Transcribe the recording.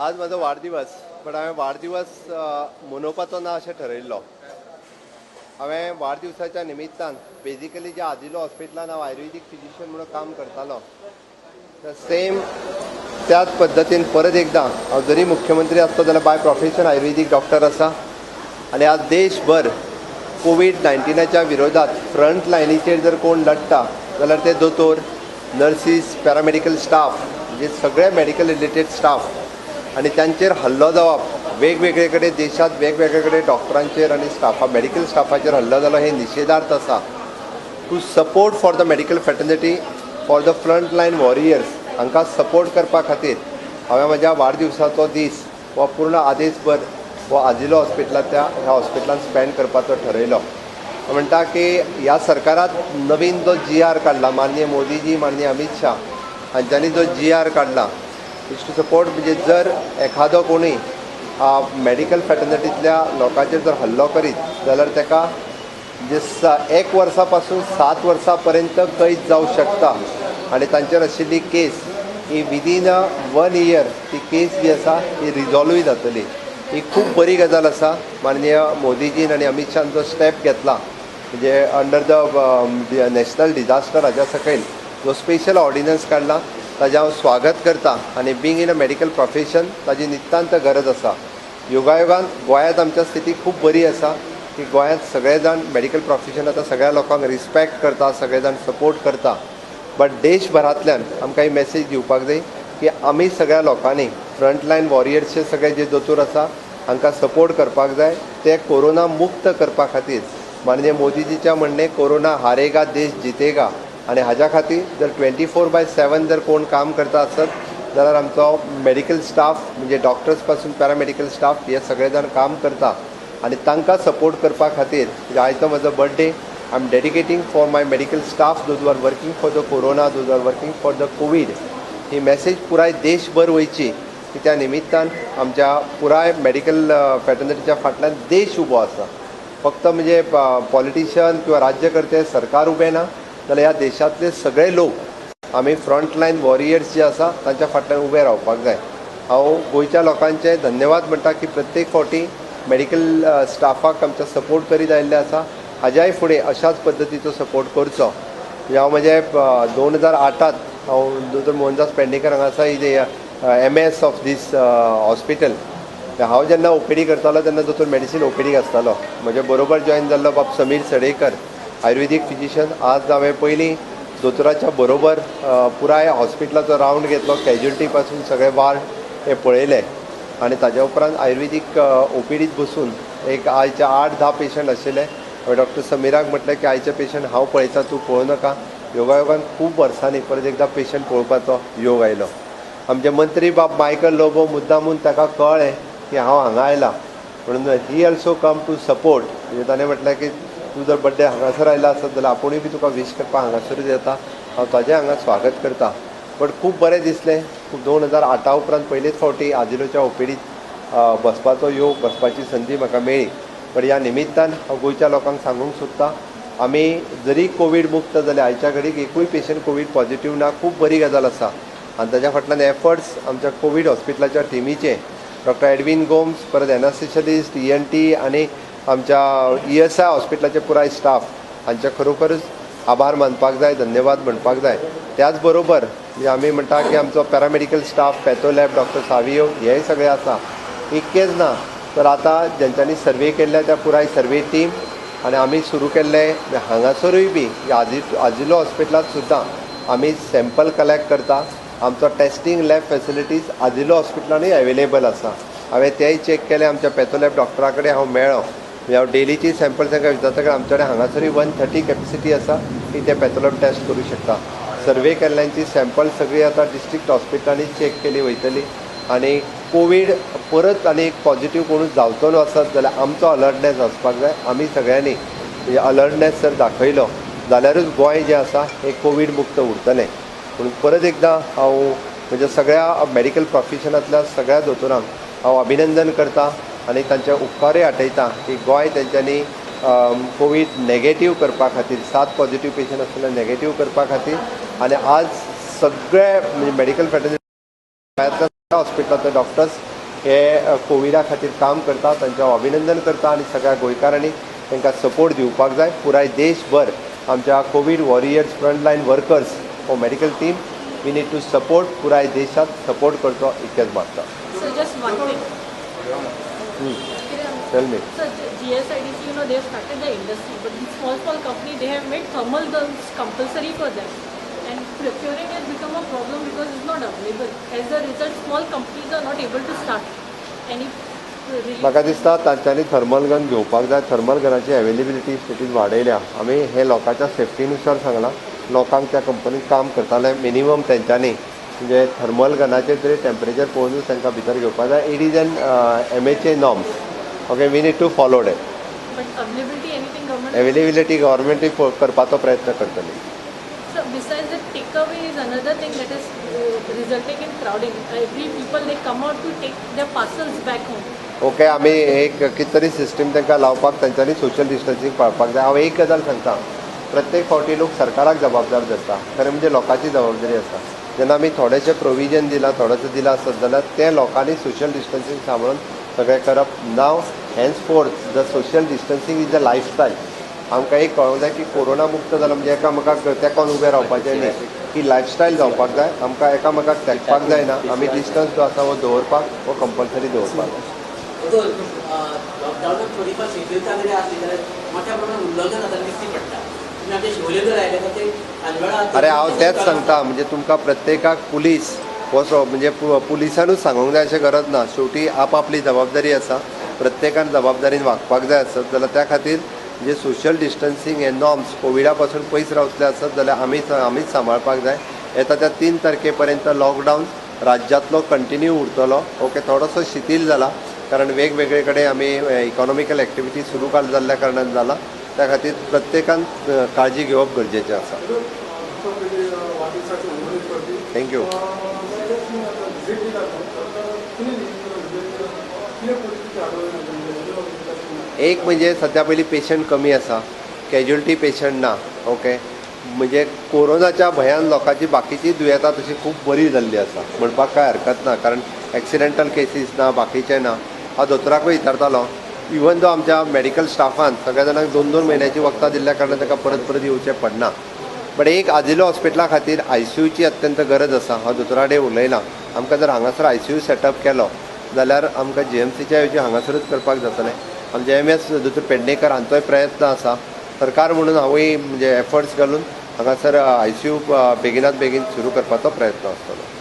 आज माझा वाढदिवस पण हांवें वाढदिवस मनोवपाचो ना अशें ठरयिल्लो. हांवें वाढदिवसाच्या निमित्तान बेजिकली ज्या आजिलो हॉस्पिटलान हांव आयुर्वेदीक फिजिशियन म्हणून काम करतालो सेम त्याच पद्दतीन परत एकदां हांव जरी मुख्यमंत्री आसलो जाल्यार बाय प्रोफेशन आयुर्वेदीक डॉक्टर आसा आनी आज देशभर कोविड-19च्या विरोधात फ्रंट लायनीचेर जर कोण लढटा जाल्यार ते दोतोर, नर्सीस, पॅरामेडिकल स्टाफ म्हणजे सगळे मेडिकल रिलेटेड स्टाफ आणि त्यांचेर हल्लो जावप वेगवेगळे कडेन देशात वेगवेगळे कडेन डॉक्टरांचेर आनी मेडिकल स्टाफाचेर हल्लो जालो हे निशेधार्थ आसा. To support for the medical fraternity for the front line warriors हांकां सपोर्ट करपा खातीर हांवें म्हज्या वाडदिवसाचो दीस हो पूर्ण आदेसभर हो आजिलो हॉस्पिटलांतल्या ह्या हॉस्पिटलान स्पेंड करपाचो ठरयलो. म्हणटा की ह्या सरकारात नवीन जो GR काडला माननीय मोदीजी माननीय अमित शाह हांच्यांनी जो GR काडला इज टू सपोर्ट म्हणजे जर एखादो कोणी मेडिकल फॅटर्निटींतल्या लोकांचेर जर हल्लो करीत जाल्यार ताका म्हणजे 1 वर्सा पासून 7 वर्सां पर्यंत कैद जावंक शकता आनी तांचेर आशिल्ली केस ही विदीन 1 इयर ती केस जी आसा ही रिजॉल्वूय जातली. ही खूब बरी गजाल आसा. माननीय मोदीजीन आनी अमित शाहान जो स्टेप घेतला म्हणजे अंडर द नॅशनल डिजास्टर हाच्या सकयल जो स्पेशल ऑर्डिनन्स काडला ताजें हांव स्वागत करता आनी being in a medical profession ताजी नितांत गरज आसा. योगायोगान गोंयांत आमच्या स्थिती खूब बरी आसा की गोंयांत सगळे जाण मेडिकल प्रोफेशन आतां सगळ्या लोकांक रिस्पेक्ट करता, सगळे जाण सपोर्ट करता. बट देशभरांतल्यान आमकां ही मेसेज दिवपाक जाय की आमी सगळ्या लोकांनी फ्रंटलायन वॉरियर्सचे सगळे जे दोतोर आसा हांकां सपोर्ट करपाक जाय. ते कोरोना मुक्त करपा खातीर माननीय मोदीजीच्या म्हणणे कोरोना हारेगा देश जितेगा आनी हाज्या खातीर जर 24/7 जर कोण काम करता आसत जाल्यार आमचो मेडिकल स्टाफ म्हणजे डॉक्टर्स पासून पॅरामेडिकल स्टाफ हे सगळे जाण काम करता आनी तांकां सपोर्ट करपा खातीर आयचो म्हजो birthday I am dedicating for my medical staff those are working for the corona those are working for the covid. ही मेसेज पुराय देशभर वयची की त्या निमित्तान आमच्या पुराय मेडिकल फॅटर्निटीच्या फाटल्यान देश उबो आसा. फक्त म्हणजे पॉलिटिशियन किंवा राज्यकर्ते सरकार उबे ना जाल्यार ह्या देशांतले सगळे लोक आमी फ्रंटलायन वॉरियर्स जे आसा तांच्या फाटल्यान उबे रावपाक जाय. हांव गोंयच्या लोकांचे धन्यवाद म्हणटा की प्रत्येक फावटी मेडिकल स्टाफाक आमच्या सपोर्ट करीत आयिल्ले आसा. हाज्याय फुडें अशाच पद्दतीचो सपोर्ट करचो. हांव म्हणजे 2008 हांव दोतोर मोहनदास पेडणेकर हांगासर MS ऑफ दीस हॉस्पिटल हांव जेन्ना OPD करतालो तेन्ना दोतोर मेडिसीन OPDक आसतालो. म्हजे बरोबर जॉईन जाल्लो बाब समीर सडेकर आयुर्वेदीक फिजिशियन. आज हांवें पयलीं दोतोराच्या बरोबर पुराय हॉस्पिटलाचो रावंड घेतलो. कॅज्युअलिटी पासून सगळे वार्ड हे पळयले आनी ताज्या उपरांत आयुर्वेदीक OPDत बसून एक आयचे 8-10 पेशंट आशिल्ले. हांवें डॉक्टर समिराक म्हटलें की आयचे पेशंट हांव पळयतां तूं पळोवं नाका. योगायोगान खूब वर्सांनी परत एकदां पेशंट पळोवपाचो योग आयलो. आमचे मंत्री बाब मायकल लोबो मुद्दामून ताका कळ्ळें की हांव हांगा आयला म्हणून he also come to support. म्हणजे ताणें म्हटलें की तूं जर बड्डे हांगासर आयला आसत जाल्यार आपुणूय बी तुका विश करपाक हांगासरूच येता. हांव ताजें हांगा स्वागत करता. बट खूब बरें दिसलें. 2008 उपरांत पयलेच फावटी आजिलोच्या OPDत बसपाची संदी म्हाका मेळ्ळी. पण ह्या निमित्तान हांव गोंयच्या लोकांक सांगूंक सोदतां आमी जरी कोवीड मुक्त जाले आयच्या घडीक एकूय पेशंट कोवीड पॉझिटिव्ह ना. खूब बरी गजाल आसा आनी ताच्या फाटल्यान एफर्ट्स आमच्या कोवीड हॉस्पिटलाच्या टिमीचे डॉक्टर एडविन गोम्स परत एनास्थिशलिस्ट ENT आनी आमच्या ESI हॉस्पिटलाचे पुराय स्टाफ हांचे खरोखरच आभार मानपाक जाय, धन्यवाद म्हणपाक जाय. त्याच बरोबर आमी म्हणटा की आमचो paramedical staff patho lab doctor Savio हेय सगळे आसा. इतकेच ना तर आतां जेंच्यांनी सर्वे केल्ल्या त्या पुराय सर्वे टीम आनी आमी सुरू केल्ले हांगासरूय बी आजिलो हॉस्पिटलांत सुद्दां आमी सॅम्पल कलेक्ट करता. आमचो टेस्टींग लॅब फॅसिलिटीज आजिलो हॉस्पिटलांनूय अवेलेबल आसा. हांवें तेय चॅक केलें. आमच्या पॅथो लॅब डॉक्टरा कडेन हांव मेळ्ळो. हांव डेलीची सॅम्पल तांकां विचारता कारण आमचे कडेन हांगासरूय 130 कॅपेसिटी आसा की ते पॅथो लॅब टेस्ट करूं शकता. सर्वे केल्ल्यांची सॅम्पल सगळी आतां डिस्ट्रिक्ट हॉस्पिटलांनी चॅक केली वयतली आनी कोवीड परत आनी एक पॉझिटिव्ह कोणूच जावचो न्हू आसत जाल्यार आमचो अलर्टनेस आसपाक जाय. आमी सगळ्यांनी अलर्टनेस जर दाखयलो जाल्यारूच गोंय जें आसा हें कोवीड मुक्त उरतलें. म्हणून परत एकदां हांव म्हणजे सगळ्या मेडिकल प्रोफेशनांतल्या सगळ्या दोतोरांक हांव अभिनंदन करता आनी तांचे उपकारय आठयता की गोंय तेंच्यांनी कोवीड नेगेटीव करपा खातीर 7 पॉझिटिव्ह पेशंट आसलेले नेगेटीव करपा खातीर आनी आज सगळे म्हणजे मेडिकल फॅटर्निटी हॉस्पिटलांतले डॉक्टर्स हे कोविडा खातीर काम करता, तांचें अभिनंदन करता आनी सगळ्या गोंयकारांनी तांकां सपोर्ट दिवपाक जाय. पुराय देशभर आमच्या कोविड वॉरियर्स फ्रंटलायन वर्कर्स हो medical team we need to support. पुराय देशात सपोर्ट करचो इतकेंच मागता. Tell me. So GSIDC, they have started the industry, but these small company, they have made thermal guns compulsory for them. And procuring has become a problem because it's not available. As a result, small companies are not able to start any म्हाका दिसता तांच्यांनी thermal gun घेवपाक जाय. Thermal गनाची availability स्टेटीज वाडयल्या. आमी हे लोकांच्या सेफ्टीनुसार सांगलां. लोकांक त्या कंपनीत काम करताले मिनिमम तेंच्यांनी म्हणजे थर्मल गनाचेर तरी टेम्परेचर पळोवनूच तांकां भितर घेवपाक जाय. It is an MHA norms. Okay, we need to follow that. But availability, anything government? Availability government करपाचो प्रयत्न करतली. So besides the takeaway is another thing that is resulting in crowding. Every people they come out to take their parcels back home. Okay, आमी एक कितें तरी system तांकां लावपाक तांच्यांनी सोशल डिस्टन्सिंग पाळपाक जाय. हांव एक गजाल सांगता, प्रत्येक फावटी लोक सरकाराक जबाबदार धरता. खरें म्हणजे लोकांची जबाबदारी आसा. जेन्ना आमी थोडेशें प्रोविजन दिलां, थोडेशें दिलां आसत जाल्यार ते लोकांनी सोशल डिस्टन्सिंग सांबाळून सगळें करप. Now henceforth the social distancing is the lifestyle. आमकां एक कळूंक जाय की कोरोना मुक्त जालो म्हणजे एकामेकाक तेंकोन उबें रावपाचें न्ही. ही लायफस्टायल जावपाक जाय. आमकां एकामेकाक तेंकपाक जायना. आमी डिस्टन्स जो आसा हो दवरपाक हो कंपल्सरी दवरपाक जाय. लॉकडाऊनात थोडीफार शिथिलता जरी असली जाल्यार मोठ्या प्रमाणात उल्लंघन जाताना दिसती पडटा. तुम्ही आमचे शिवले जर आयले तर ते अनवळा. अरे हांव तेंच सांगता, म्हणजे तुमकां प्रत्येकाक पुलीस हो म्हणजे पुलिसानूच सांगूंक जाय अशें गरज ना. शेवटी आपआपली जबाबदारी आसा. प्रत्येकान जबाबदारीन वागपाक जाय आसत जाल्यार त्या खातीर जे सोशल डिस्टन्सिंग हे नॉर्म्स कोविडा पासून पयस रावतले आसत जाल्यार आमीच सांबाळपाक जाय. येता त्या 3 तारखेपर्यंत लॉकडावन राज्यांतलो कंटिन्यू उरतलो. ओके, थोडोसो शिथील जाला कारण वेगवेगळे कडेन आमी इकॉनॉमिकल एक्टिविटी सुरू जाल्ल्या कारणान जाला. त्या खातीर प्रत्येकान काळजी घेवप गरजेचें आसा. थँक्यू. एक म्हणजे सध्या पयलीं पेशंट कमी आसा, कॅज्युअलिटी पेशंट ना. ओके, म्हणजे कोरोनाच्या भयान लोकांची बाकीची दुयेंतां तशी खूब बरी जाल्ली आसा म्हणपाक कांय हरकत ना. कारण एक्सिडेंटल केसीस ना, बाकीचे ना. हांव दोतोराकूय विचारतालो. इवन दो आमच्या मेडिकल स्टाफान सगळ्या जाणांक 2-2 म्हयन्याची वखदां दिल्ल्या कारणान ताका परत येवचें पडना. बट एक आजिलो हॉस्पिटला खातीर ICUची अत्यंत गरज आसा. हांव दोतोरा कडेन उलयलां. आमकां जर हांगासर ICU सेटअप केलो जाल्यार आमकां GMCच्या ऐवजी हांगासरूच करपाक जातलें. आमचे MS दोतोर पेडणेकर हांचोय प्रयत्न आसा. सरकार म्हणून हांवूय म्हणजे एफर्ट्स घालून हांगासर ICU बेगिनात बेगीन सुरू करपाचो प्रयत्न आसतलो.